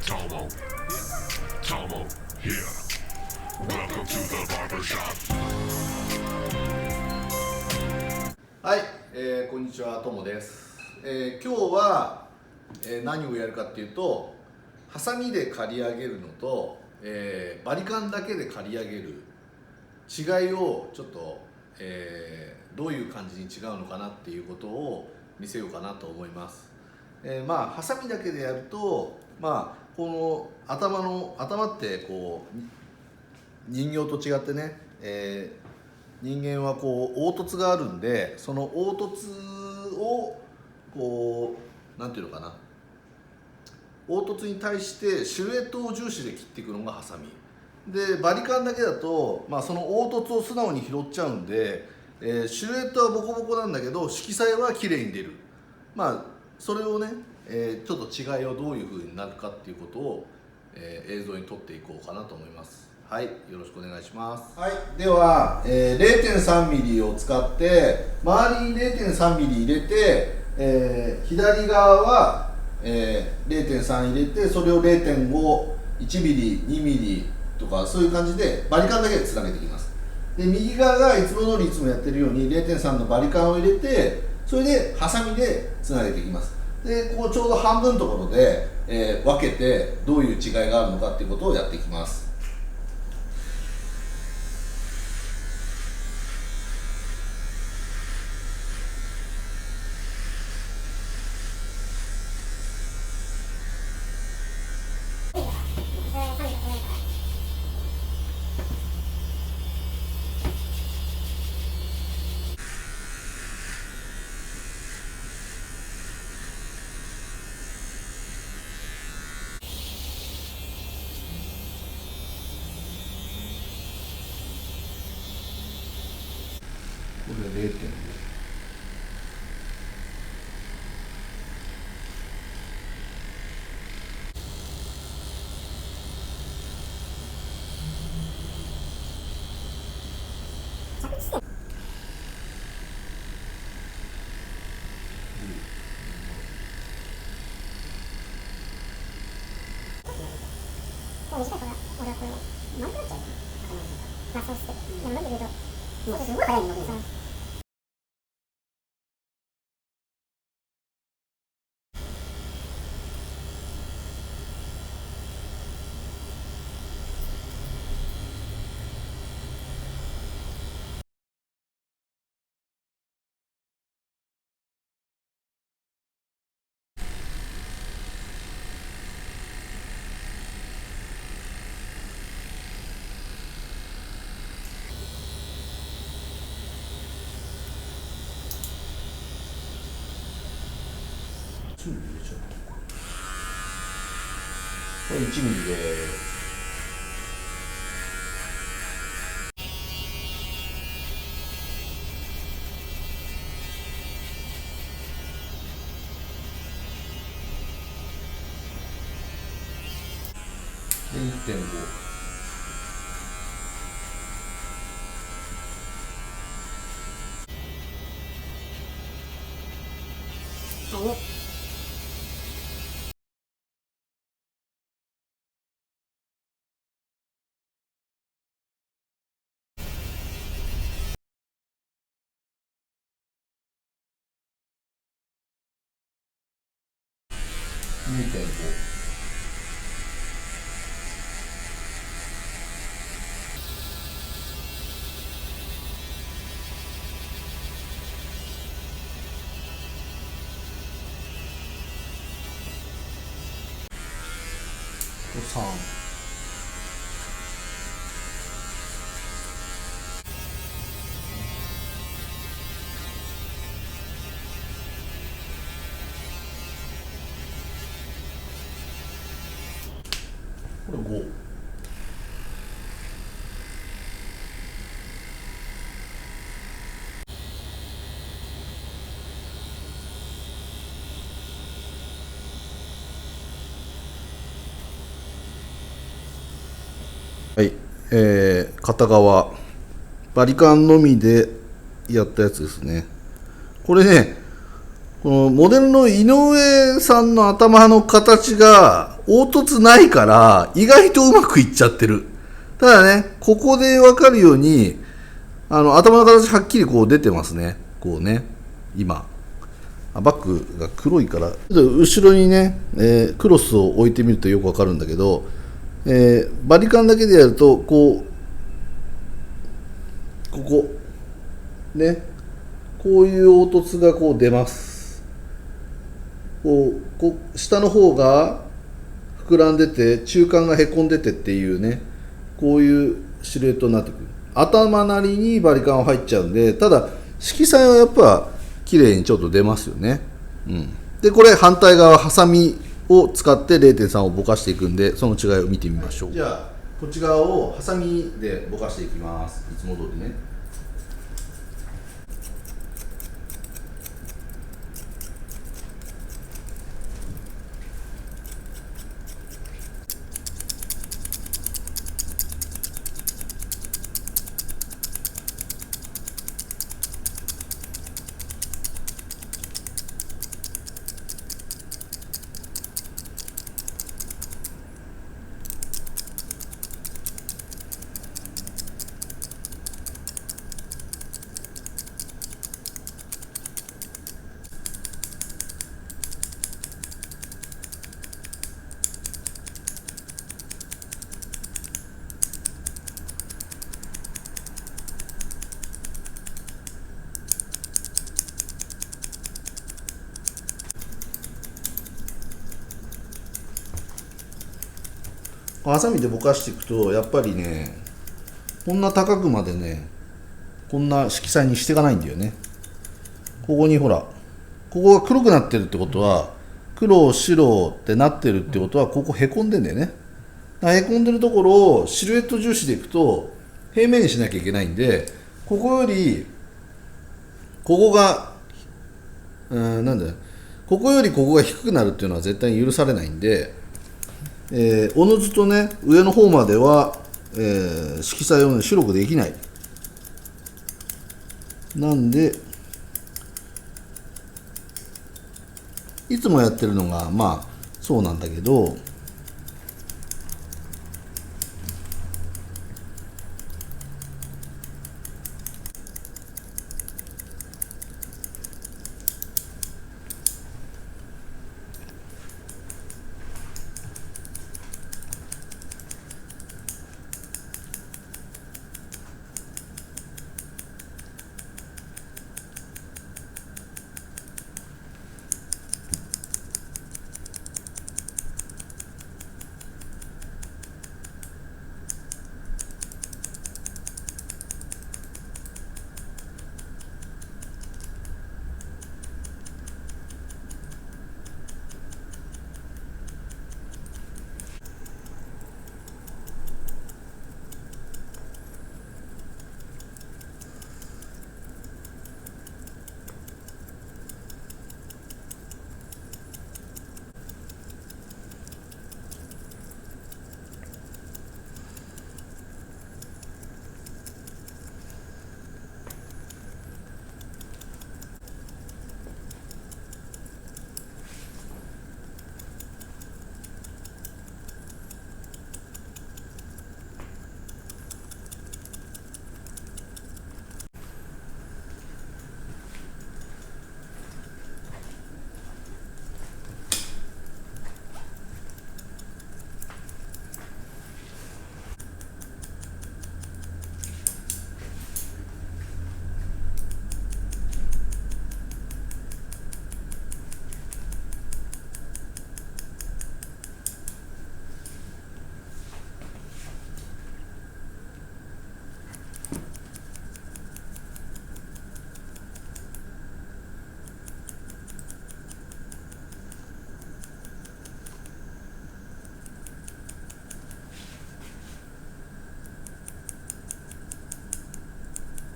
Tomo. Tomo here. Welcome to the barber shop. はい、こんにちは、ともです。今日は、何をやるかっていうと、ハサミで刈り上げるのと、バリカンだけで刈り上げる違いをちょっと、どういう感じに違うのかなっていうことを見せようかなと思います。ハサミだけでやると、この頭ってこう人形と違ってね、人間はこう凹凸があるんで、その凹凸をこうなんていうのかな、凹凸に対してシルエットを重視で切っていくのがハサミで、バリカンだけだと、その凹凸を素直に拾っちゃうんで、シルエットはボコボコなんだけど色彩は綺麗に出る。それをね、ちょっと違いをどういう風になるかっていうことを、映像に撮っていこうかなと思います。はい、よろしくお願いします。はい、では、0.3 ミリを使って周りに 0.3 ミリ入れて、左側は、0.3 入れて、それを 0.5、1ミリ、2ミリとかそういう感じでバリカンだけでつなげていきます。で、右側がいつも通りいつもやってるように 0.3 のバリカンを入れて、それでハサミでつなげていきます。で、こうちょうど半分のところで、分けてどういう違いがあるのかっていうことをやっていきます。これ 0.5。短いから俺はこれ丸くなっちゃうよ。そうして。でもなんで言うと、もうすごい早いの伸びる。入れちゃう。これ1ミリです。で 1.5。2.5。3。これ5。はい、片側バリカンのみでやったやつですね。これね、このモデルの井上さんの頭の形が凹凸ないから意外とうまくいっちゃってる。ただね、ここで分かるように頭の形はっきりこう出てますね。こうね、今バッグが黒いから後ろにね、クロスを置いてみるとよく分かるんだけど、バリカンだけでやるとここね、こういう凹凸がこう出ます。こう下の方が膨らんでて中間がへこんでてっていうね、こういうシルエットになってくる。頭なりにバリカンは入っちゃうんで、ただ色彩はやっぱ綺麗にちょっと出ますよね。でこれ反対側ハサミを使って 0.3 をぼかしていくんで、その違いを見てみましょう。じゃあこっち側をハサミでぼかしていきます。いつも通りね。ハサミでぼかしていくとやっぱりね、こんな高くまでね、こんな色彩にしていかないんだよね。ここにほら、ここが黒くなってるってことは、黒白ってなってるってことは、ここへこんでんだよね。へこんでるところをシルエット重視でいくと平面にしなきゃいけないんで、ここよりここがなんだよ、ここよりここが低くなるっていうのは絶対に許されないんで、おのずとね、上の方までは、色彩を、ね、白くできない。なんでいつもやってるのがまあそうなんだけど、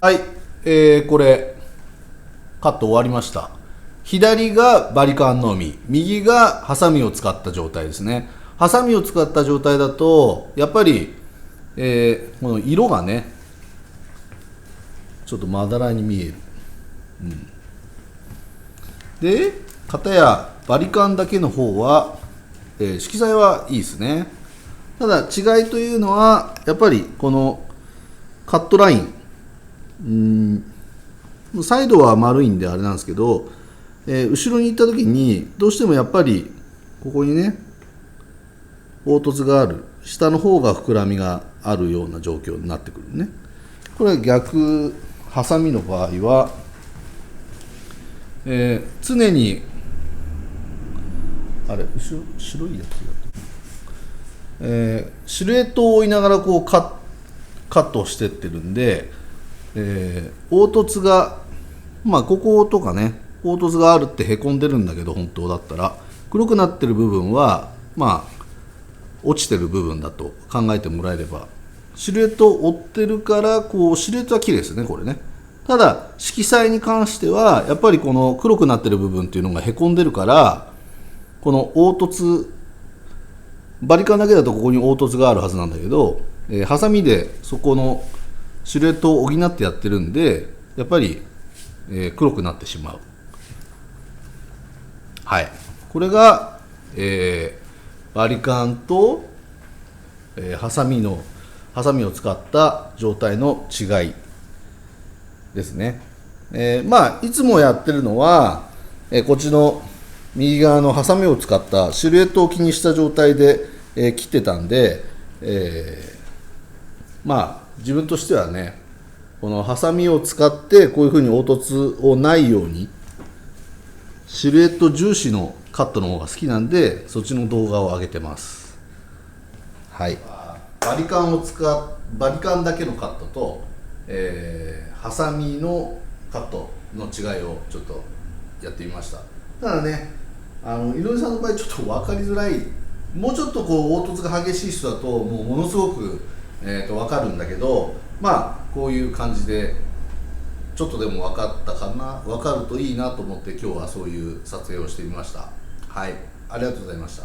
はい、これカット終わりました。左がバリカンのみ、右がハサミを使った状態ですね。ハサミを使った状態だとやっぱり、この色がねちょっとまだらに見える、で片やバリカンだけの方は色彩はいいですね。ただ違いというのはやっぱりこのカットライン、サイドは丸いんであれなんですけど、後ろに行った時にどうしてもやっぱりここにね凹凸がある、下の方が膨らみがあるような状況になってくるね。これは逆ハサミの場合は、常にあれ後ろ白いやつだと、シルエットを追いながらこうカットしてってるんで、凹凸がこことかね凹凸があるってへこんでるんだけど、本当だったら黒くなってる部分は落ちてる部分だと考えてもらえれば、シルエットを追ってるからこうシルエットは綺麗ですねこれね。ただ色彩に関してはやっぱりこの黒くなってる部分っていうのがへこんでるから、この凹凸バリカンだけだとここに凹凸があるはずなんだけど、ハサミでそこのシルエットを補ってやってるんでやっぱり、黒くなってしまう。はい、これが、バリカンと、ハサミを使った状態の違いですね。いつもやってるのは、こっちの右側のハサミを使ったシルエットを気にした状態で、切ってたんで、自分としてはねこのハサミを使ってこういうふうに凹凸をないようにシルエット重視のカットの方が好きなんで、そっちの動画を上げてます。はい、バリカンだけのカットと、ハサミのカットの違いをちょっとやってみました。ただね井上さんの場合ちょっと分かりづらい、もうちょっとこう凹凸が激しい人だとものすごく、分かるんだけど、こういう感じでちょっとでも分かるといいなと思って今日はそういう撮影をしてみました。はい、ありがとうございました。